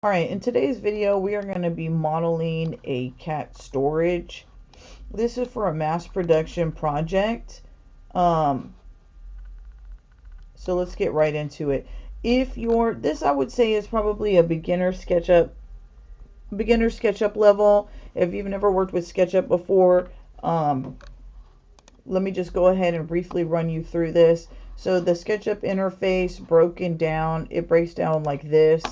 Alright, in today's video we are going to be modeling a cat storage. This is for a mass production project. Um, so let's get right into it. This I would say is probably a beginner SketchUp level. If you've never worked with SketchUp before, let me just go ahead and briefly run you through this. So the SketchUp interface broken down, it breaks down like this.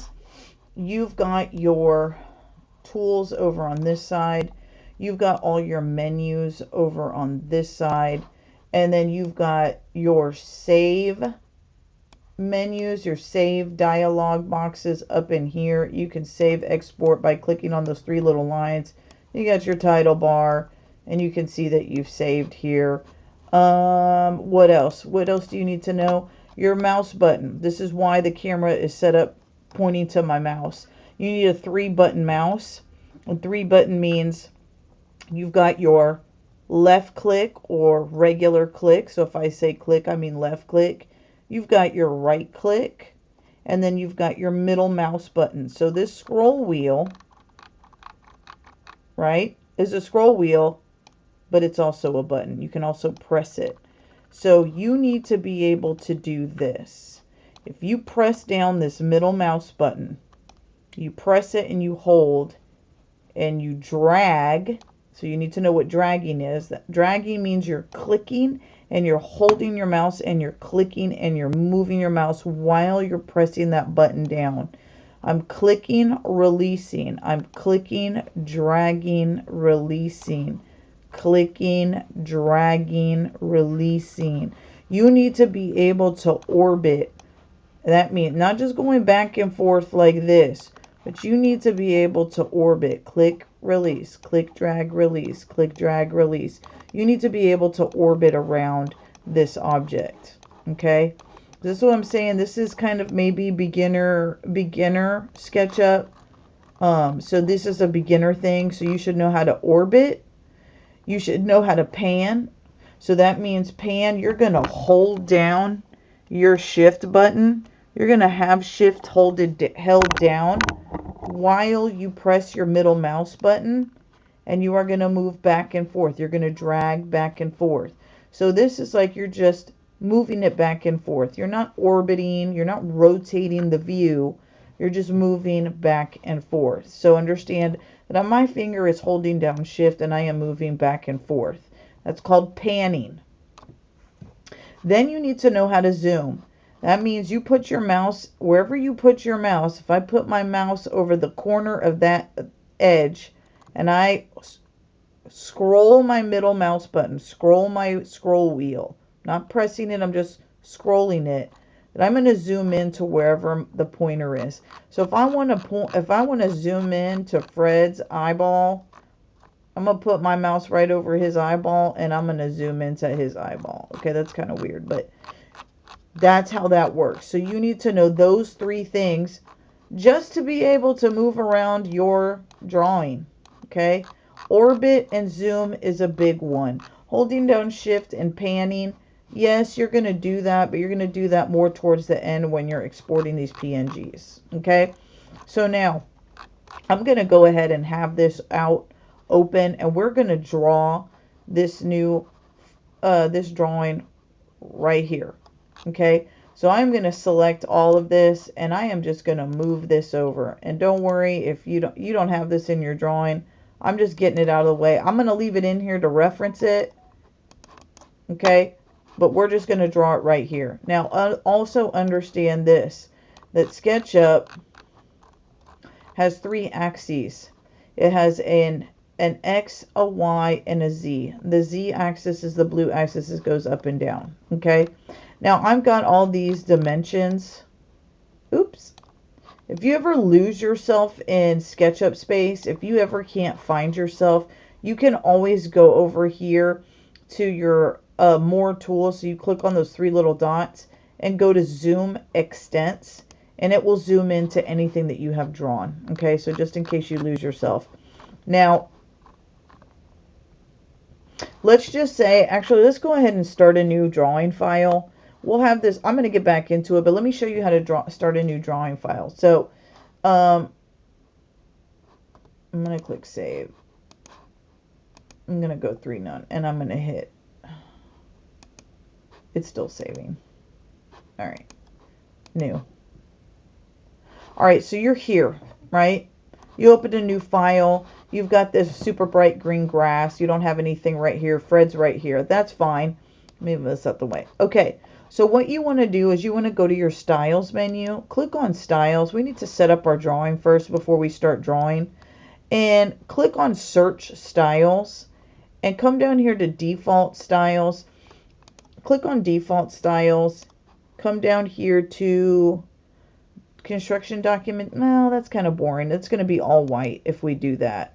You've got your tools over on this side. You've got all your menus over on this side. And then you've got your save menus, your save dialog boxes up in here. You can save export by clicking on those three little lines. You got your title bar, and you can see that you've saved here. What else? What else do you need to know? Your mouse button. This is why the camera is set up pointing to my mouse. You need a 3-button mouse. A 3-button means you've got your left click or regular click. So if I say click, I mean left click. You've got your right click, and then you've got your middle mouse button. So this scroll wheel, right, is a scroll wheel, but it's also a button. You can also press it. So you need to be able to do this. If you press down this middle mouse button, you press it and you hold and you drag. So you need to know what dragging is. Dragging means you're clicking and you're holding your mouse and you're clicking and you're moving your mouse while you're pressing that button down. I'm clicking, releasing. I'm clicking, dragging, releasing. Clicking, dragging, releasing. You need to be able to orbit. That means not just going back and forth like this, but you need to be able to orbit. Click, release, click, drag, release, click, drag, release. You need to be able to orbit around this object. Okay? This is what I'm saying. This is kind of maybe beginner SketchUp. So this is a beginner thing. So you should know how to orbit. You should know how to pan. So that means pan, you're going to hold down your shift button. You're going to have shift held down while you press your middle mouse button, and you are going to move back and forth. You're going to drag back and forth. So this is like you're just moving it back and forth. You're not orbiting. You're not rotating the view. You're just moving back and forth. So understand that my finger is holding down shift and I am moving back and forth. That's called panning. Then you need to know how to zoom. That means you put your mouse wherever you put your mouse. If I put my mouse over the corner of that edge and I scroll my middle mouse button, scroll my scroll wheel, not pressing it, I'm just scrolling it, then I'm going to zoom in to wherever the pointer is. So if I want to zoom in to Fred's eyeball, I'm going to put my mouse right over his eyeball and I'm going to zoom into his eyeball. Okay, that's kind of weird, but that's how that works. So you need to know those 3 things just to be able to move around your drawing. Okay, orbit and zoom is a big one. Holding down shift and panning, yes, you're going to do that, but you're going to do that more towards the end when you're exporting these PNGs. Okay, so now I'm going to go ahead and have this out open, and we're going to draw this this drawing right here. Okay, so I'm going to select all of this and I am just going to move this over. And don't worry if you don't have this in your drawing. I'm just getting it out of the way. I'm going to leave it in here to reference it. Okay, but we're just going to draw it right here. Now also understand this, that SketchUp has 3 axes. It has an X, a Y, and a Z. The Z axis is the blue axis. It goes up and down. Okay, now I've got all these dimensions. Oops. If you ever lose yourself in SketchUp space, if you ever can't find yourself, you can always go over here to your more tools. So you click on those 3 little dots and go to zoom extents, and it will zoom into anything that you have drawn. Okay, so just in case you lose yourself. Now, let's just say, actually, let's go ahead and start a new drawing file. We'll have this, I'm going to get back into it, but let me show you how to start a new drawing file. So I'm going to click save. I'm going to go 3 none, and I'm going to hit. It's still saving. All right. New. All right, so you're here, right? You opened a new file. You've got this super bright green grass. You don't have anything right here. Fred's right here. That's fine. Move this out the way. Okay, so what you want to do is you want to go to your styles menu. Click on styles. We need to set up our drawing first before we start drawing. And click on search styles. And come down here to default styles. Click on default styles. Come down here to construction document. No, that's kind of boring. It's going to be all white if we do that.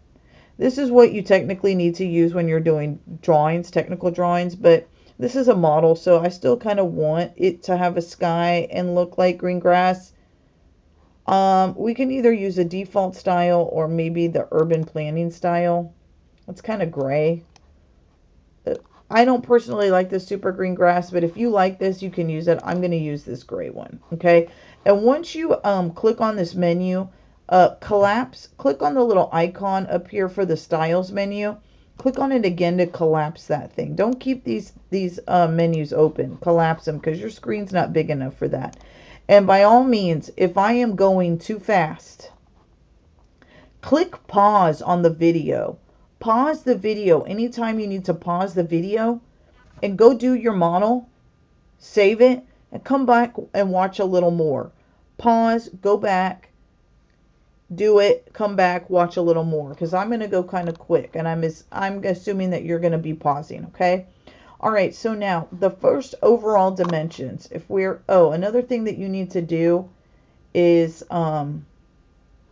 This is what you technically need to use when you're doing drawings, technical drawings, but this is a model, so I still kind of want it to have a sky and look like green grass. We can either use a default style or maybe the urban planning style. It's kind of gray. I don't personally like the super green grass, but if you like this, you can use it. I'm going to use this gray one, okay? And once you click on this menu, collapse, click on the little icon up here for the styles menu. Click on it again to collapse that thing. Don't keep these menus open. Collapse them because your screen's not big enough for that. And by all means, if I am going too fast, click pause on the video. Pause the video anytime you need to pause the video and go do your model, save it, and come back and watch a little more. Pause, go back, do it, come back, watch a little more, because I'm going to go kind of quick, and I'm assuming that you're going to be pausing, okay? All right, so now the first overall dimensions. Another thing that you need to do is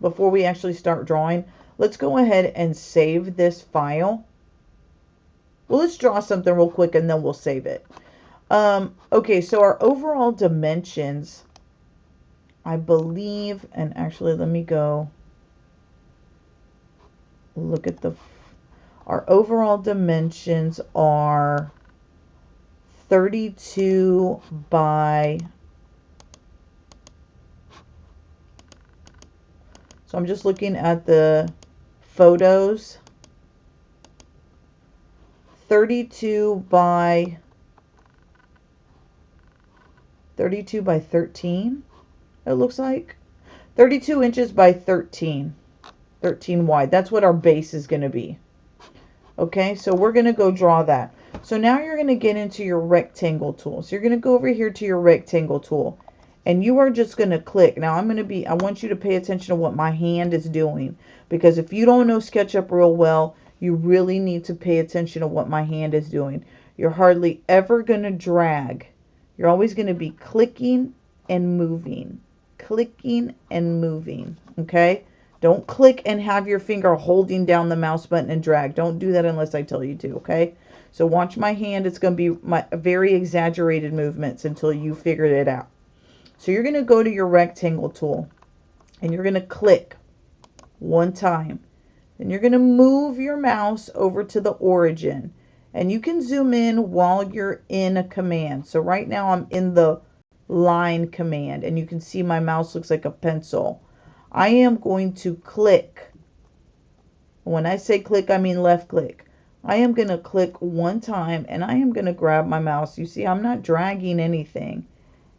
before we actually start drawing, let's go ahead and save this file. Well, let's draw something real quick and then we'll save it. Okay, so our overall dimensions, I believe, and actually let me go look at our overall dimensions are 32 by, so I'm just looking at the photos, 32 by 13, it looks like. 32 inches by 13 wide. That's what our base is going to be. Okay, so we're going to go draw that. So now you're going to get into your rectangle tool. So you're going to go over here to your rectangle tool. And you are just going to click. Now I want you to pay attention to what my hand is doing. Because if you don't know SketchUp real well, you really need to pay attention to what my hand is doing. You're hardly ever going to drag. You're always going to be clicking and moving. Clicking and moving. Okay? Don't click and have your finger holding down the mouse button and drag. Don't do that unless I tell you to, okay? So watch my hand. It's going to be my very exaggerated movements until you figure it out. So you're going to go to your rectangle tool and you're going to click one time. Then you're going to move your mouse over to the origin. And you can zoom in while you're in a command. So right now I'm in the line command and you can see my mouse looks like a pencil. I am going to click. When I say click, I mean left click. I am going to click one time and I am going to grab my mouse. You see, I'm not dragging anything.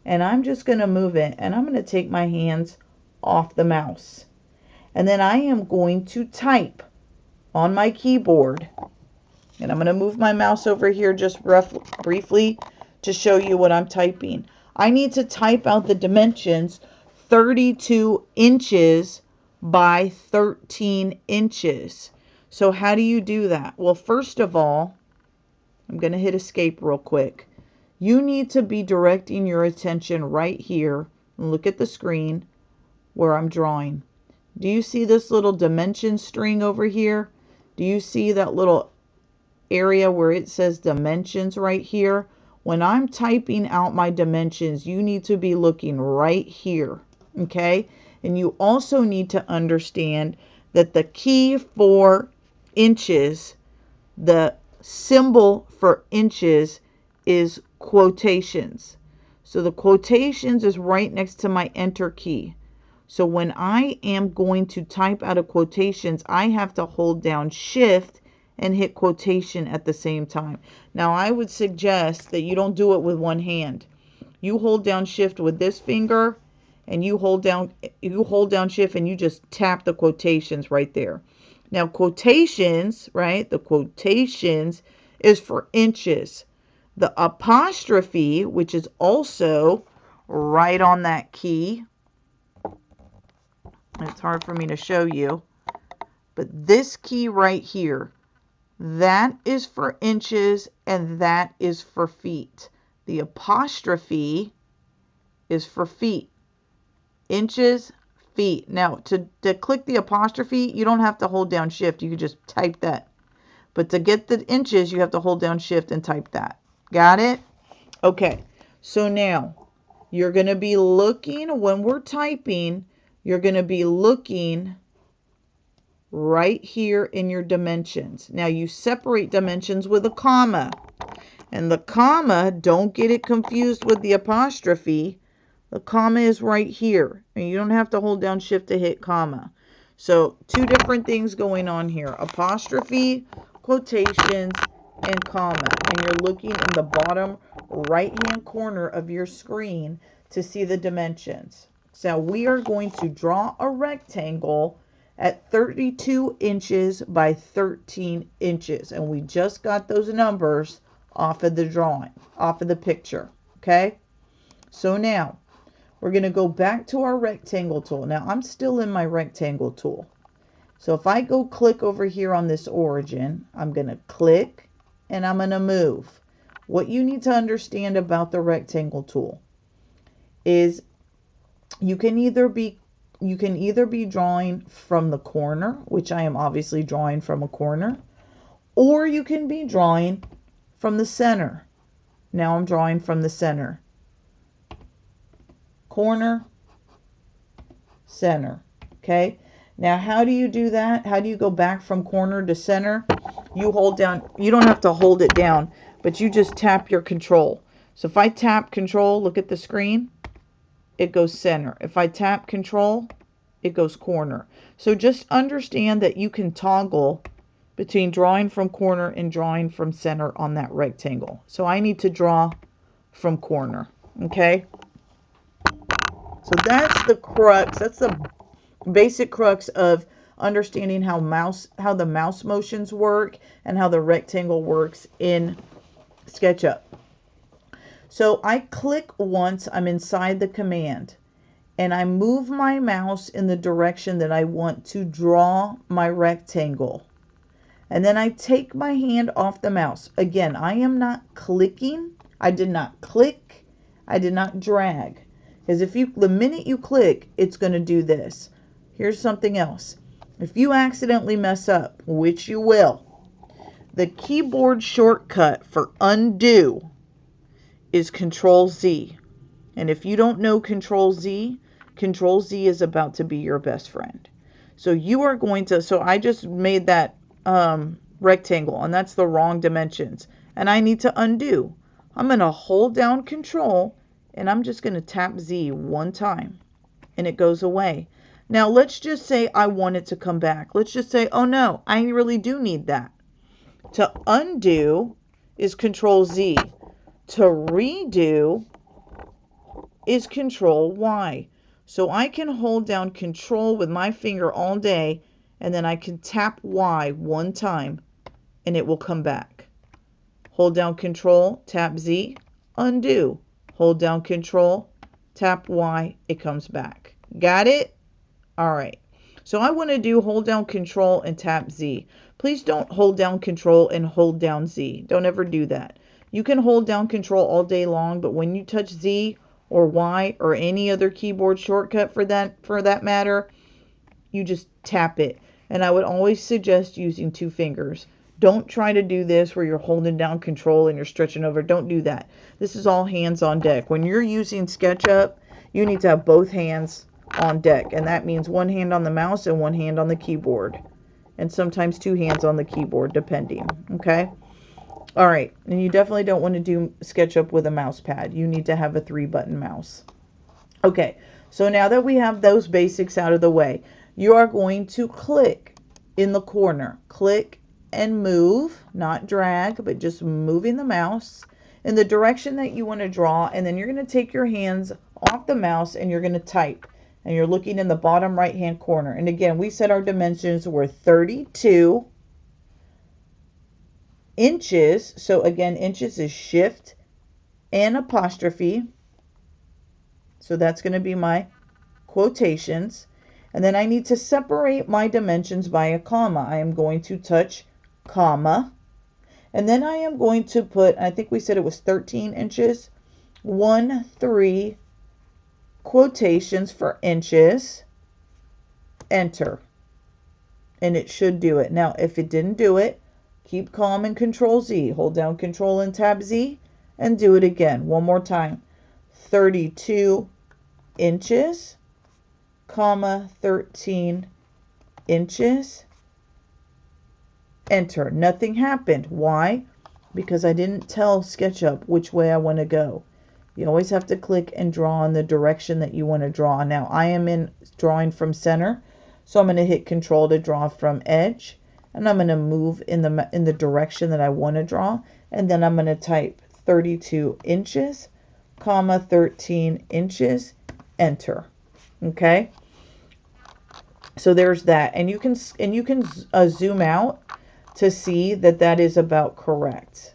And I'm just going to move it. And I'm going to take my hands off the mouse. And then I am going to type on my keyboard. And I'm going to move my mouse over here just briefly to show you what I'm typing. I need to type out the dimensions 32 inches by 13 inches. So how do you do that? Well, first of all, I'm going to hit escape real quick. You need to be directing your attention right here. And look at the screen where I'm drawing. Do you see this little dimension string over here? Do you see that little area where it says dimensions right here? When I'm typing out my dimensions, you need to be looking right here. Okay, and you also need to understand that the key for inches, the symbol for inches is quotations. So the quotations is right next to my enter key. So when I am going to type out of quotations, I have to hold down Shift and hit quotation at the same time. Now I would suggest that you don't do it with one hand. You hold down Shift with this finger, and you hold down Shift and you just tap the quotations right there. Now quotations, right? The quotations is for inches. The apostrophe, which is also right on that key. It's hard for me to show you, but this key right here, that is for inches and that is for feet. The apostrophe is for feet. Inches, feet. Now, to click the apostrophe, you don't have to hold down Shift. You can just type that. But to get the inches, you have to hold down Shift and type that. Got it? Okay. So now, you're going to be looking, when we're typing, you're going to be looking right here in your dimensions. Now you separate dimensions with a comma. And the comma, don't get it confused with the apostrophe. The comma is right here. And you don't have to hold down Shift to hit comma. So two different things going on here. Apostrophe, quotations, and comma. And you're looking in the bottom right-hand corner of your screen to see the dimensions. So we are going to draw a rectangle at 32 inches by 13 inches. And we just got those numbers off of the drawing, off of the picture. Okay? So now, we're going to go back to our rectangle tool. Now, I'm still in my rectangle tool. So if I go click over here on this origin, I'm going to click and I'm going to move. What you need to understand about the rectangle tool is you can either be drawing from the corner, which I am obviously drawing from a corner, or you can be drawing from the center. Now I'm drawing from the center. Corner, center. Okay? Now how do you do that? How do you go back from corner to center? You hold down, you don't have to hold it down, but you just tap your control. So if I tap control, look at the screen, it goes center. If I tap control, it goes corner. So just understand that you can toggle between drawing from corner and drawing from center on that rectangle. So I need to draw from corner. Okay? So that's the crux. That's the basic crux of understanding how the mouse motions work and how the rectangle works in SketchUp. So I click once, I'm inside the command, and I move my mouse in the direction that I want to draw my rectangle. And then I take my hand off the mouse. Again, I am not clicking. I did not click. I did not drag. Because the minute you click, it's going to do this. Here's something else. If you accidentally mess up, which you will, the keyboard shortcut for undo is Control Z. And if you don't know Control Z is about to be your best friend. So you are going to, so I just made that rectangle, and that's the wrong dimensions. And I need to undo. I'm going to hold down Control, and I'm just going to tap Z one time, and it goes away. Now let's just say I want it to come back. Let's just say, oh no, I really do need that. To undo is Control Z. To redo is Control Y. So I can hold down Control with my finger all day, and then I can tap Y one time, and it will come back. Hold down Control, tap Z, undo. Hold down Control, tap Y, it comes back. Got it? All right. So I want to do hold down Control and tap Z. Please don't hold down Control and hold down Z. Don't ever do that. You can hold down Control all day long, but when you touch Z or Y or any other keyboard shortcut for that matter, you just tap it. And I would always suggest using two fingers. Don't try to do this where you're holding down Control and you're stretching over. Don't do that. This is all hands on deck. When you're using SketchUp, you need to have both hands on deck. And that means one hand on the mouse and one hand on the keyboard. And sometimes two hands on the keyboard, depending. Okay? All right. And you definitely don't want to do SketchUp with a mouse pad. You need to have a 3-button mouse. Okay. So now that we have those basics out of the way, you are going to click in the corner. Click and move, not drag, but just moving the mouse in the direction that you want to draw. And then you're going to take your hands off the mouse and you're going to type. And you're looking in the bottom right hand corner. And again, we said our dimensions were 32 inches. So again, inches is shift and apostrophe. So that's going to be my quotations. And then I need to separate my dimensions by a comma. I am going to touch comma. And then I am going to put, I think we said it was 13 inches, 1, 3 quotations for inches, enter. And it should do it. Now, if it didn't do it, keep calm and Control Z. Hold down Control and Tab Z and do it again. One more time. 32 inches, comma, 13 inches, enter. Nothing happened. Why? Because I didn't tell SketchUp which way I want to go. You always have to click and draw in the direction that you want to draw. Now I am in drawing from center, so I'm going to hit Control to draw from edge, and I'm going to move in the direction that I want to draw, and then I'm going to type 32 inches, comma, 13 inches, enter. Okay, so there's that, and you can zoom out to see that that is about correct.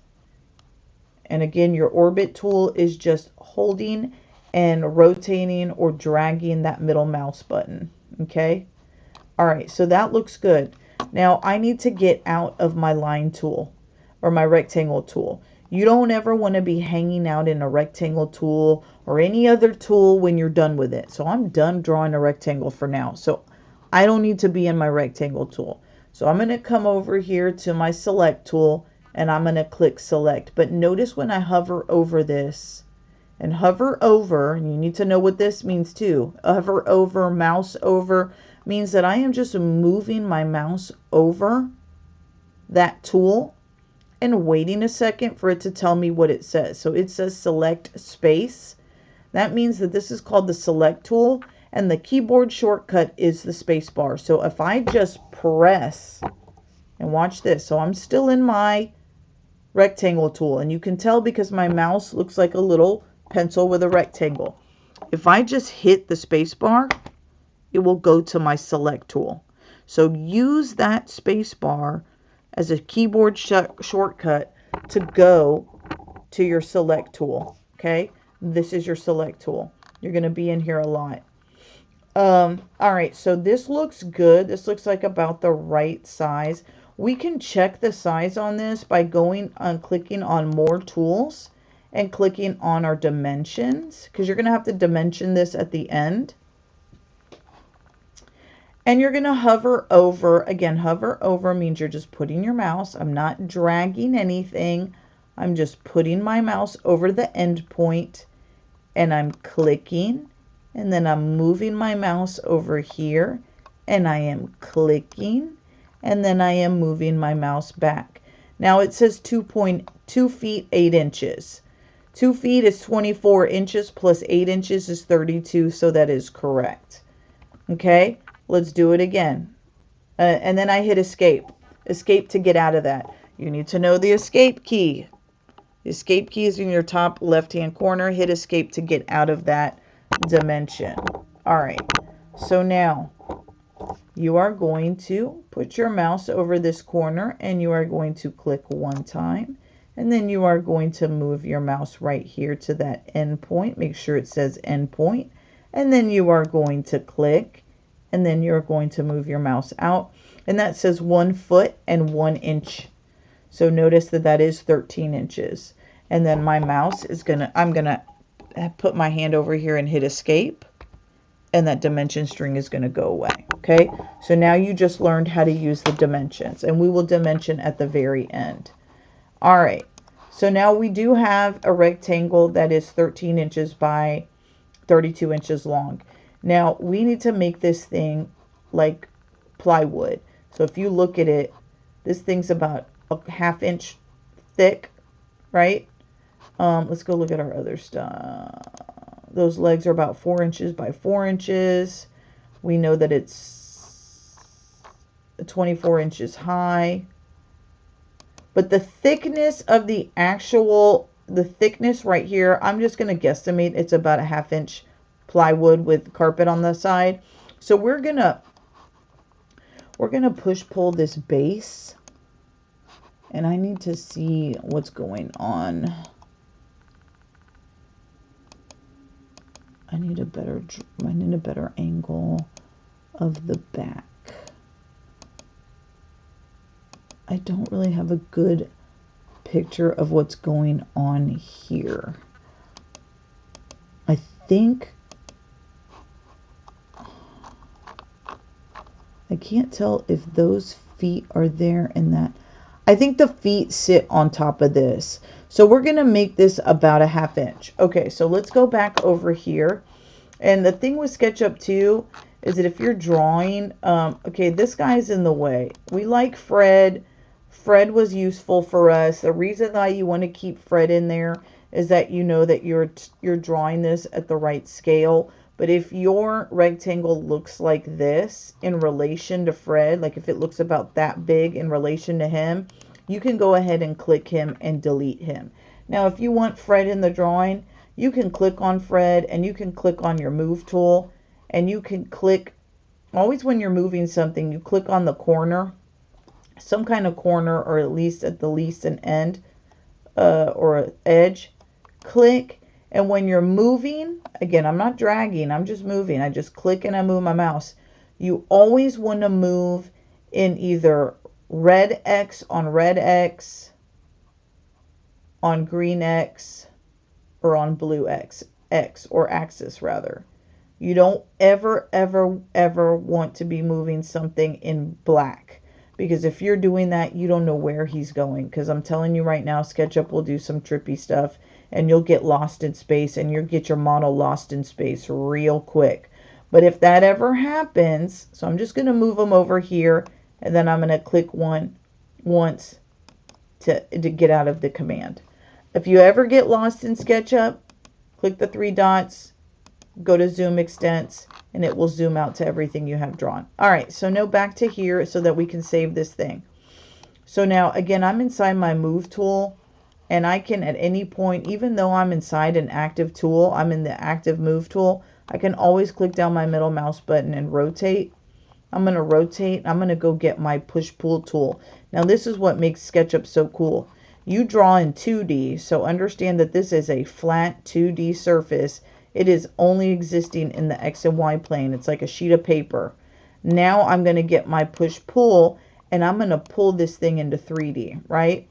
And again, your orbit tool is just holding and rotating or dragging that middle mouse button. Okay, all right, so that looks good. Now I need to get out of my line tool or my rectangle tool. You don't ever want to be hanging out in a rectangle tool or any other tool when you're done with it. So I'm done drawing a rectangle for now. So I don't need to be in my rectangle tool. So I'm going to come over here to my select tool and I'm going to click select. But notice when I hover over this and hover over, and you need to know what this means too. Hover over, mouse over means that I am just moving my mouse over that tool and waiting a second for it to tell me what it says. So it says select space. That means that this is called the select tool and the keyboard shortcut is the space bar. So if I just press, and watch this, so I'm still in my rectangle tool, and you can tell because my mouse looks like a little pencil with a rectangle. If I just hit the space bar, it will go to my select tool. So use that space bar as a keyboard shortcut to go to your select tool. Okay, this is your select tool. You're going to be in here a lot. All right, so this looks good. This looks like about the right size. We can check the size on this by going on clicking on more tools and clicking on our dimensions, because you're going to have to dimension this at the end. And you're going to hover over. Again, hover over means you're just putting your mouse. I'm not dragging anything. I'm just putting my mouse over the end point and I'm clicking, and then I'm moving my mouse over here and I am clicking, and then I am moving my mouse back. Now it says 2.2 feet 8 inches. 2 feet is 24 inches plus 8 inches is 32, so that is correct. Okay, let's do it again. And then I hit escape. Escape to get out of that. You need to know the escape key. The escape key is in your top left-hand corner. Hit escape to get out of that dimension. All right, so now you are going to put your mouse over this corner and you are going to click one time, and then you are going to move your mouse right here to that end point. Make sure it says end point, and then you are going to click, and then you're going to move your mouse out, and that says 1 foot and 1 inch. So notice that that is 13 inches. And then my mouse is I'm gonna put my hand over here and hit escape, and that dimension string is going to go away. Okay, so now you just learned how to use the dimensions, and we will dimension at the very end. All right, so now we do have a rectangle that is 13 inches by 32 inches long. Now we need to make this thing like plywood. So if you look at it, this thing's about a ½ inch thick, right? Let's go look at our other stuff. Those legs are about 4 inches by 4 inches. We know that it's 24 inches high. But the thickness of the thickness right here, I'm just going to guesstimate it's about a 1/2 inch plywood with carpet on the side. So we're going to push pull this base, and I need to see what's going on. I need a better angle of the back. I don't really have a good picture of what's going on here. I think I can't tell if those feet are there and that. I think the feet sit on top of this. So we're going to make this about a 1/2 inch. Okay, so let's go back over here. And the thing with SketchUp too is that if you're drawing, okay, this guy's in the way. We like Fred. Fred was useful for us. The reason why you want to keep Fred in there is that you know that you're drawing this at the right scale. But if your rectangle looks like this in relation to Fred, like if it looks about that big in relation to him, you can go ahead and click him and delete him. Now, if you want Fred in the drawing, you can click on Fred and you can click on your move tool, and you can click, always when you're moving something, you click on the corner, some kind of corner, or at least at the least an end or edge. Click, and when you're moving, again, I'm not dragging, I'm just moving. I just click and I move my mouse. You always want to move in either red X on red X, on green X, or on blue X or axis rather. You don't ever want to be moving something in black, because if you're doing that, you don't know where he's going. Because I'm telling you right now, SketchUp will do some trippy stuff and you'll get lost in space, and you'll get your model lost in space real quick. But if that ever happens, so I'm just going to move them over here, and then I'm going to click once to get out of the command. If you ever get lost in SketchUp, click the 3 dots, go to zoom extents, and it will zoom out to everything you have drawn. All right, so now back to here so that we can save this thing. So now, again, I'm inside my move tool, and I can at any point, even though I'm inside an active tool, I'm in the active move tool, I can always click down my middle mouse button and rotate. I'm going to rotate. I'm going to go get my push-pull tool. Now, this is what makes SketchUp so cool. You draw in 2D, so understand that this is a flat 2D surface. It is only existing in the X and Y plane. It's like a sheet of paper. Now I'm going to get my push-pull, and I'm going to pull this thing into 3D, right?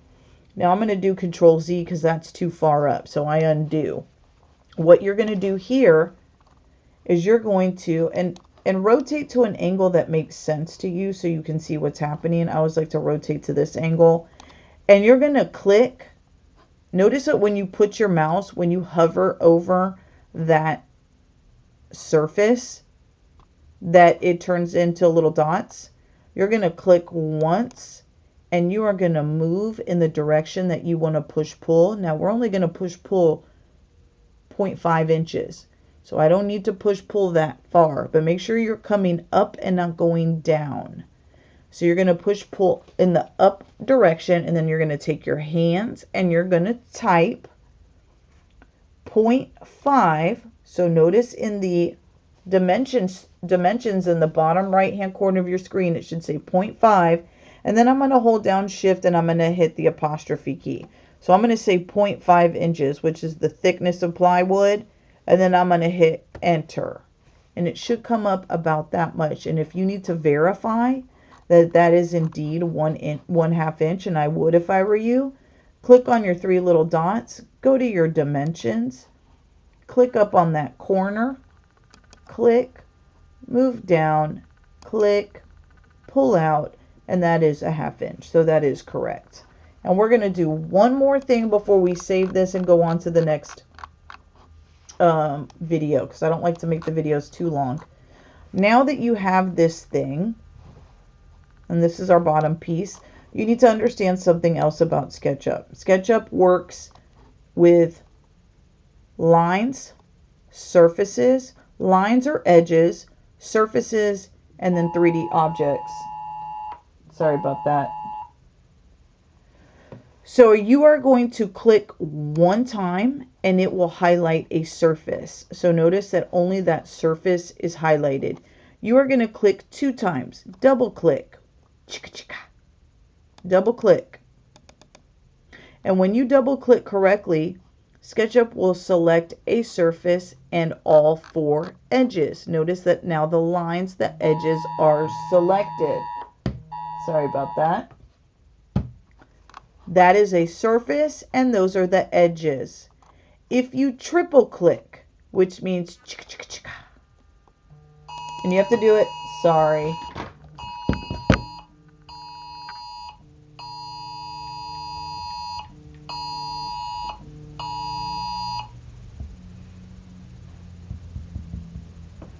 Now I'm going to do Control Z because that's too far up, so I undo. What you're going to do here is you're going to, and rotate to an angle that makes sense to you so you can see what's happening. I always like to rotate to this angle. And you're going to click. Notice that when you put your mouse, when you hover over that surface, that it turns into little dots. You're going to click once, and you are going to move in the direction that you want to push-pull. Now, we're only going to push-pull 0.5 inches. So I don't need to push-pull that far, but make sure you're coming up and not going down. So you're going to push-pull in the up direction, and then you're going to take your hands and you're going to type 0.5. So notice in the dimensions in the bottom right-hand corner of your screen, it should say 0.5. And then I'm going to hold down Shift and I'm going to hit the apostrophe key. So I'm going to say 0.5 inches, which is the thickness of plywood. And then I'm going to hit Enter. And it should come up about that much. And if you need to verify that that is indeed 1/2 inch, and I would if I were you, click on your 3 little dots, go to your dimensions, click up on that corner, click, move down, click, pull out, and that is 1/2 inch. So that is correct. And we're going to do one more thing before we save this and go on to the next video, because I don't like to make the videos too long. Now that you have this thing, and this is our bottom piece, you need to understand something else about SketchUp. SketchUp works with lines surfaces, lines or edges, surfaces, and then 3D objects. Sorry about that. So you are going to click one time and it will highlight a surface. So notice that only that surface is highlighted. You are going to click 2 times, double click, double click. And when you double click correctly, SketchUp will select a surface and all 4 edges. Notice that now the lines, the edges are selected. Sorry about that. That is a surface and those are the edges. If you triple click, which means and you have to do it, sorry.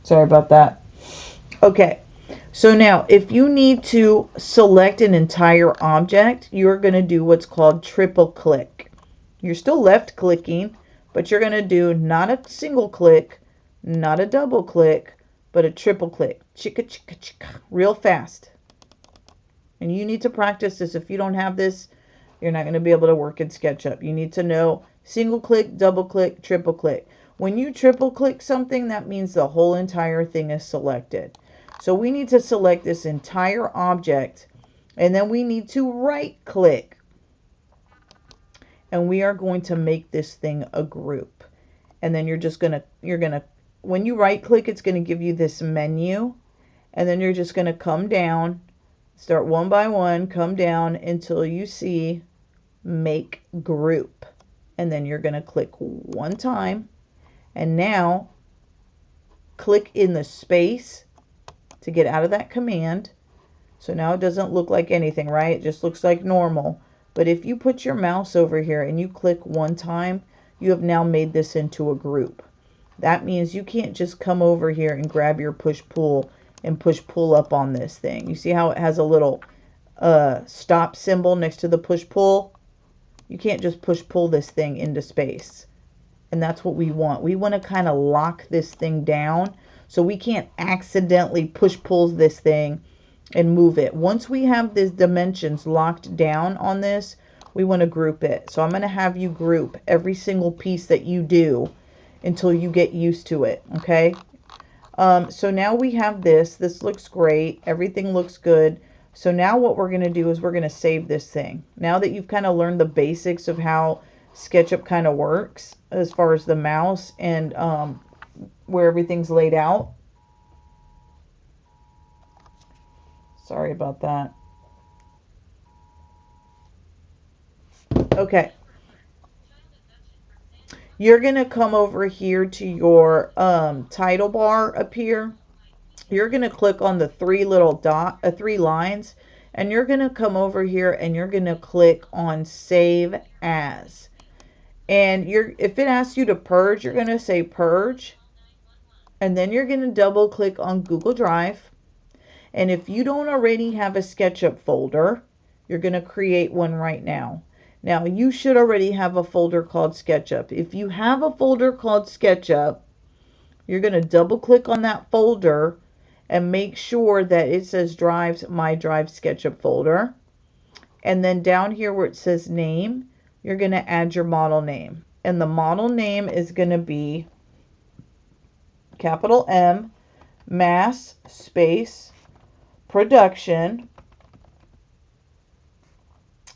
Sorry about that. Okay, so now if you need to select an entire object, you're going to do what's called triple click. You're still left clicking, but you're going to do not a single click, not a double click, but a triple click. Chicka, chicka, chicka, real fast. And you need to practice this. If you don't have this, you're not going to be able to work in SketchUp. You need to know single click, double click, triple click. When you triple click something, that means the whole entire thing is selected. So we need to select this entire object, and then we need to right click. And we are going to make this thing a group. And then you're going to, when you right click, it's going to give you this menu. And then you're just going to come down, start one by one, come down until you see make group. And then you're going to click one time. And now click in the space to get out of that command. So now it doesn't look like anything, right? It just looks like normal. But if you put your mouse over here and you click one time, you have now made this into a group. That means you can't just come over here and grab your push-pull and push-pull up on this thing. You see how it has a little stop symbol next to the push-pull? You can't just push-pull this thing into space. And that's what we want. We want to kind of lock this thing down so we can't accidentally push-pull this thing and move it. Once we have these dimensions locked down on this, we want to group it. So I'm going to have you group every single piece that you do until you get used to it, okay? So now we have this. This looks great. Everything looks good. So now what we're going to do is we're going to save this thing. Now that you've kind of learned the basics of how SketchUp kind of works as far as the mouse and where everything's laid out. Sorry about that. Okay. You're going to come over here to your title bar up here. You're going to click on the 3 little three lines, and you're going to come over here and you're going to click on Save As. And if it asks you to purge, you're going to say purge. And then you're going to double click on Google Drive. And if you don't already have a SketchUp folder, you're going to create one right now. Now, you should already have a folder called SketchUp. If you have a folder called SketchUp, you're going to double click on that folder and make sure that it says Drives, My Drive SketchUp folder. And then down here where it says name, you're going to add your model name. And the model name is going to be capital M, mass, space, production,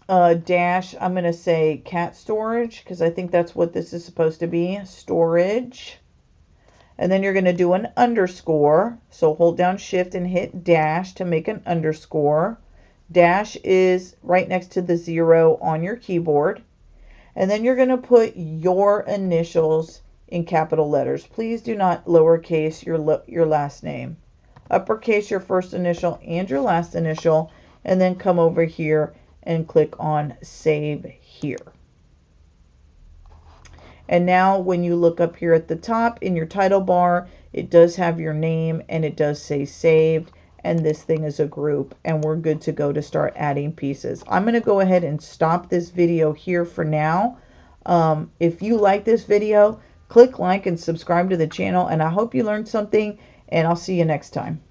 dash, I'm going to say cat storage, because I think that's what this is supposed to be, storage. And then you're going to do an underscore. So hold down shift and hit dash to make an underscore. Dash is right next to the 0 on your keyboard. And then you're going to put your initials in capital letters. Please do not lowercase your last name. Uppercase your first initial and your last initial, and then come over here and click on Save Here. And now when you look up here at the top in your title bar, it does have your name and it does say saved, and this thing is a group, and we're good to go to start adding pieces. I'm going to go ahead and stop this video here for now. If you like this video, Click like and subscribe to the channel, and I hope you learned something, and I'll see you next time.